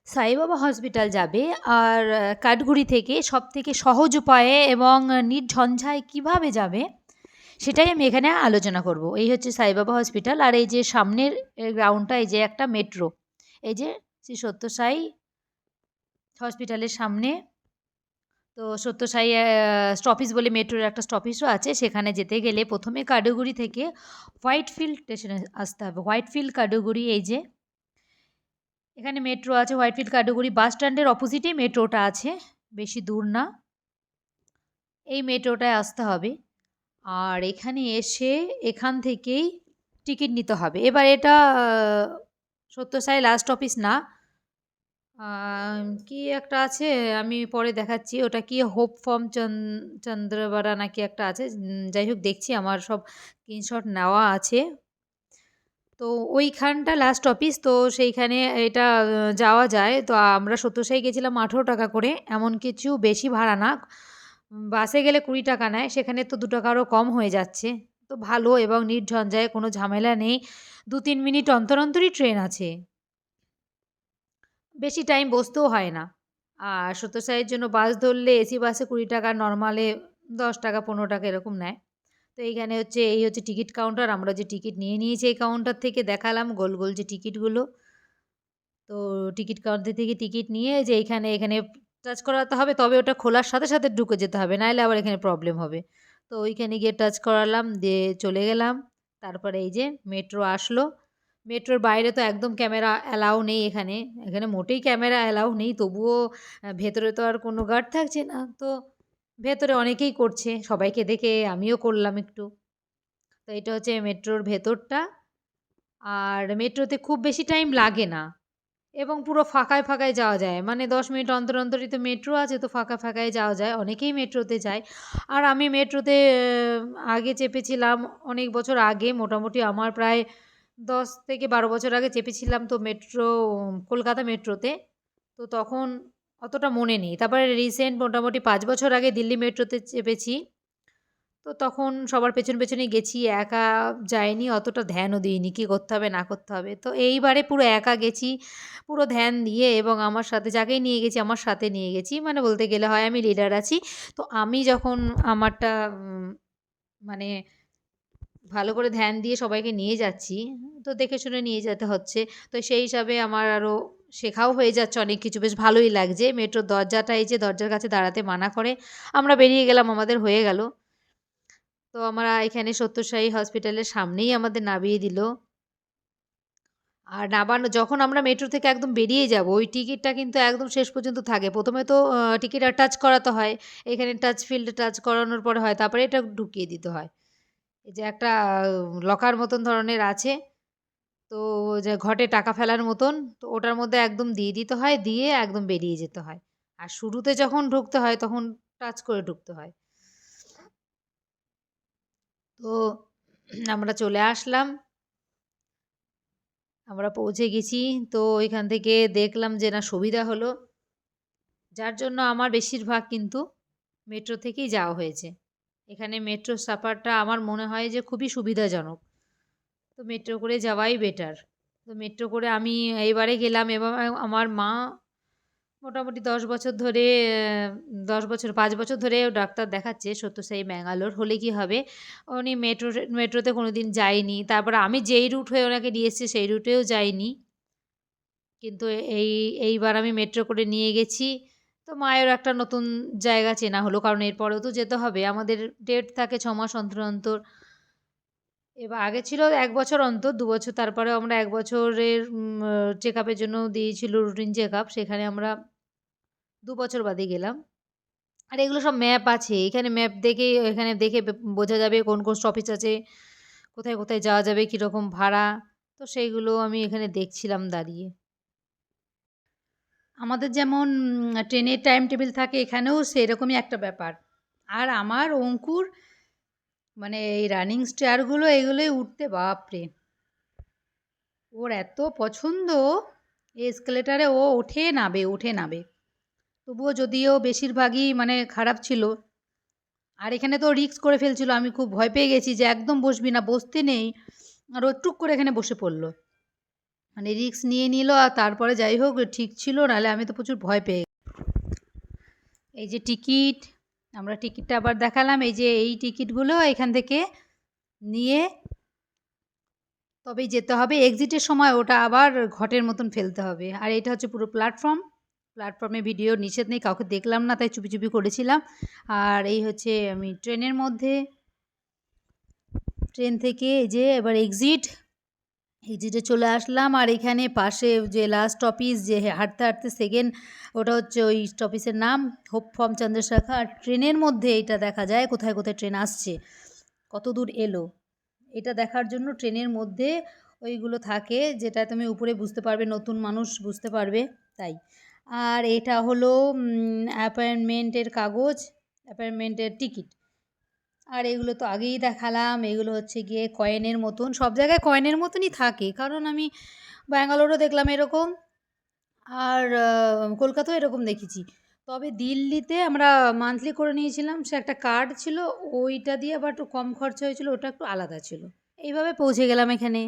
Sai Baba hospital যাবে আর কাঠগুড়ি থেকে সবথেকে সহজ উপায়ে এবং নির্ঝঞ্ঝায় কিভাবে যাবে সেটাই আমি এখানে আলোচনা করব। এই হচ্ছে সাইবাবা হসপিটাল আর এই যে সামনের গ্রাউন্ডটা, এই যে একটা মেট্রো, এই যে শ্রী সত্য সাই হসপিটালের সামনে। তো সত্য সাই স্টপেজ বলে মেট্রোর একটা স্টপেজও আছে, সেখানে যেতে গেলে প্রথমে কাঠগুড়ি থেকে হোয়াইটফিল্ড স্টেশনে আসতে হবে। হোয়াইটফিল্ড কাঠগুড়ি, এই যে এখানে মেট্রো আছে। হোয়াইটফিল্ড কাঠগুড়ি বাস স্ট্যান্ডের অপোজিটেই মেট্রোটা আছে, বেশি দূর না। এই মেট্রোটায় আসতে হবে আর এখানে এসে এখান থেকেই টিকিট নিতে হবে। এবার এটা সত্যসাই লাস্ট অফিস না, কি একটা আছে, আমি পরে দেখাচ্ছি। ওটা কি হোপ ফর্ম চন্দ্রবাড়া নাকি একটা আছে। যাই হোক, দেখছি আমার সব স্ক্রিনশট নেওয়া আছে। তো ওইখানটা লাস্ট অফিস, তো সেইখানে এটা যাওয়া যায়। তো আমরা সত্যসাই গেছিলাম 18 টাকা করে, এমন কিছু বেশি ভাড়া না। বাসে গেলে 20 টাকা নেয়, সেখানে তো 2 টাকা আরও কম হয়ে যাচ্ছে। তো ভালো এবং নির্ঝঞ্ঝায়, কোনো ঝামেলা নেই। 2-3 মিনিট অন্তর অন্তরই ট্রেন আছে, বেশি টাইম বসতেও হয় না। আর সত্যসাইয়ের জন্য বাস ধরলে এসি বাসে 20 টাকা, নর্মালে 10 টাকা 15 টাকা এরকম নেয়। তো এইখানে হচ্ছে, এই হচ্ছে টিকিট কাউন্টার। আমরা যে টিকিট নিয়ে নিয়েছি এই কাউন্টার থেকে, দেখালাম গোল গোল যে টিকিটগুলো। তো টিকিট কাউন্টার থেকে টিকিট নিয়ে যে এখানে এখানে টাচ করাতে হবে, তবে ওটা খোলার সাথে সাথে ঢুকে যেতে হবে, নাহলে আবার এখানে প্রবলেম হবে। তো ওইখানে গিয়ে টাচ করালাম, দিয়ে চলে গেলাম। তারপরে এই যে মেট্রো আসলো। মেট্রোর বাইরে তো একদম ক্যামেরা অ্যালাউ নেই এখানে, এখানে মোটেই ক্যামেরা অ্যালাউ নেই। তবুও ভেতরে তো আর কোনো গার্ড থাকছে না, তো ভেতরে অনেকেই করছে, সবাইকে দেখে আমিও করলাম একটু। তো এটা হচ্ছে মেট্রোর ভেতরটা। আর মেট্রোতে খুব বেশি টাইম লাগে না এবং পুরো ফাঁকায় ফাঁকায় যাওয়া যায়, মানে 10 মিনিট অন্তর অন্তরই তো মেট্রো আছে, তো ফাঁকা ফাঁকায় যাওয়া যায়, অনেকেই মেট্রোতে যায়। আর আমি মেট্রোতে আগে চেপেছিলাম অনেক বছর আগে, মোটামুটি আমার প্রায় 10 থেকে 12 বছর আগে চেপেছিলাম তো মেট্রো, কলকাতা মেট্রোতে। তো তখন অতটা মনে নেই। তারপরে রিসেন্ট মোটামুটি 5 বছর আগে দিল্লি মেট্রোতে চেপেছি। তো তখন সবার পেছন পেছনেই গেছি, একা যাইনি, অতটা ধ্যানও দিইনি কী করতে হবে না করতে হবে। তো এইবারে পুরো একা গেছি, পুরো ধ্যান দিয়ে, এবং আমার সাথে যাকেই নিয়ে গেছি আমার সাথে নিয়ে গেছি, মানে বলতে গেলে হয় আমি লিডার আছি। তো আমি যখন আমারটা মানে ভালো করে ধ্যান দিয়ে সবাইকে নিয়ে যাচ্ছি, তো দেখে শুনে নিয়ে যেতে হচ্ছে। তো সেই হিসাবে আমার আরও শেখাও হয়ে যাচ্ছে অনেক কিছু, বেশ ভালোই লাগছে। মেট্রোর দরজাটা, এই যে দরজার কাছে দাঁড়াতে মানা করে, আমরা বেরিয়ে গেলাম, আমাদের হয়ে গেল। তো আমরা এখানে সত্যসাই হসপিটালের সামনেই আমাদের নামিয়ে দিল। আর নামানো, যখন আমরা মেট্রো থেকে একদম বেরিয়ে যাব, ওই টিকিটটা কিন্তু একদম শেষ পর্যন্ত থাকে। প্রথমে তো টিকিট আর টাচ করাতে হয়, এখানে টাচ ফিল্ডে টাচ করানোর পরে হয়, তারপরে এটা ঢুকিয়ে দিতে হয়। এই যে একটা লকার মতন ধরনের আছে, তো যে ঘটে টাকা ফেলার মতন, তো ওটার মধ্যে একদম দিয়ে দিতে হয়, দিয়ে একদম বেরিয়ে যেতে হয়। আর শুরুতে যখন ঢুকতে হয় তখন টাচ করে ঢুকতে হয়। তো আমরা চলে আসলাম, আমরা পৌঁছে গেছি। তো এখান থেকে দেখলাম যে না, সুবিধা হলো, যার জন্য আমার বেশিরভাগ কিন্তু মেট্রো থেকেই যাওয়া হয়েছে। এখানে মেট্রো সাফারটা আমার মনে হয় যে খুবই সুবিধাজনক। তো মেট্রো করে যাওয়াই বেটার। তো মেট্রো করে আমি এইবারে গেলাম, এবং আমার মা মোটামুটি 10 বছর ধরে, 10 বছর 5 বছর ধরে ডাক্তার দেখাচ্ছে সত্যসাই ব্যাঙ্গালোর। হলে কি হবে, উনি মেট্রোতে কোনো দিন যায়নি। তারপরে আমি যেই রুট হয়ে ওনাকে নিয়ে এসেছি সেই রুটেও যাইনি, কিন্তু এইবার আমি মেট্রো করে নিয়ে গেছি। তো মায়েরও একটা নতুন জায়গা চেনা হলো, কারণ এরপরেও তো যেতে হবে, আমাদের ডেট থাকে 6 মাস অন্তর অন্তর। এবার আগে ছিল 1 বছর অন্তর, 2 বছর, তারপরেও আমরা 1 বছরের চেক আপের জন্য দিয়েছিল রুটিন চেক আপ, সেখানে আমরা 2 বছর বাদে গেলাম। আর এগুলো সব ম্যাপ আছে, এখানে ম্যাপ দেখে, এখানে দেখে বোঝা যাবে কোন কোন স্টপেজ আছে, কোথায় কোথায় যাওয়া যাবে, কীরকম ভাড়া। তো সেইগুলো আমি এখানে দেখছিলাম দাঁড়িয়ে। আমাদের যেমন ট্রেনের টাইম টেবিল থাকে, এখানেও সেরকমই একটা ব্যাপার। আর আমার অঙ্কুর, মানে এই রানিং স্টারগুলো এগুলোই উঠতে বাপরে, ওর এত পছন্দ। এসকেলেটারে ও ওঠে নাবে ওঠে নাবে। তবুও যদিও বেশিরভাগই মানে খারাপ ছিল, আর এখানে তো রিস্ক করে ফেলছিল, আমি খুব ভয় পেয়ে গেছি যে একদম বসবি না, বসতে নেই, আর ও টুক করে এখানে বসে পড়লো। মানে রিস্ক নিয়ে নিল, আর তারপরে যাই হোক ঠিক ছিল, নাহলে আমি তো প্রচুর ভয় পেয়ে এই যে টিকিট, আমরা টিকিটটা আবার দেখালাম, এই যে এই টিকিটগুলো এখান থেকে নিয়ে তবেই যেতে হবে। এক্সিটের সময় ওটা আবার ঘটের মতন ফেলতে হবে। আর এটা হচ্ছে পুরো প্ল্যাটফর্ম। প্ল্যাটফর্মে ভিডিও নিষেধ নেই, কাউকে দেখলাম না তাই চুপি চুপি করেছিলাম। আর এই হচ্ছে আমি ট্রেনের মধ্যে, ট্রেন থেকে এই যে এবার এক্সিটে চলে আসলাম। আর এখানে পাশে যে লাস্ট স্টপিজ, যে হাঁটতে হাঁটতে সেকেন্ড, ওটা হচ্ছে ওই স্টপিজের নাম হোপ ফ্রম চন্দ্রশেখা। আর ট্রেনের মধ্যে এটা দেখা যায় কোথায় কোথায় ট্রেন আসছে, কত দূর এলো, এটা দেখার জন্য ট্রেনের মধ্যে ওইগুলো থাকে, যেটা তুমি উপরে বুঝতে পারবে, নতুন মানুষ বুঝতে পারবে তাই। আর এটা হলো অ্যাপয়েন্টমেন্টের কাগজ, অ্যাপয়েন্টমেন্টের টিকিট। আর এগুলো তো আগেই দেখালাম, এগুলো হচ্ছে গিয়ে কয়েনের মতন, সব জায়গায় কয়েনের মতনই থাকে, কারণ আমি ব্যাঙ্গালোরও দেখলাম এরকম, আর কলকাতাও এরকম দেখেছি। তবে দিল্লিতে আমরা মান্থলি করে নিয়েছিলাম, সে একটা কার্ড ছিল, ওইটা দিয়ে আবার একটু কম খরচা হয়েছিল, ওটা একটু আলাদা ছিল। এইভাবে পৌঁছে গেলাম এখানে।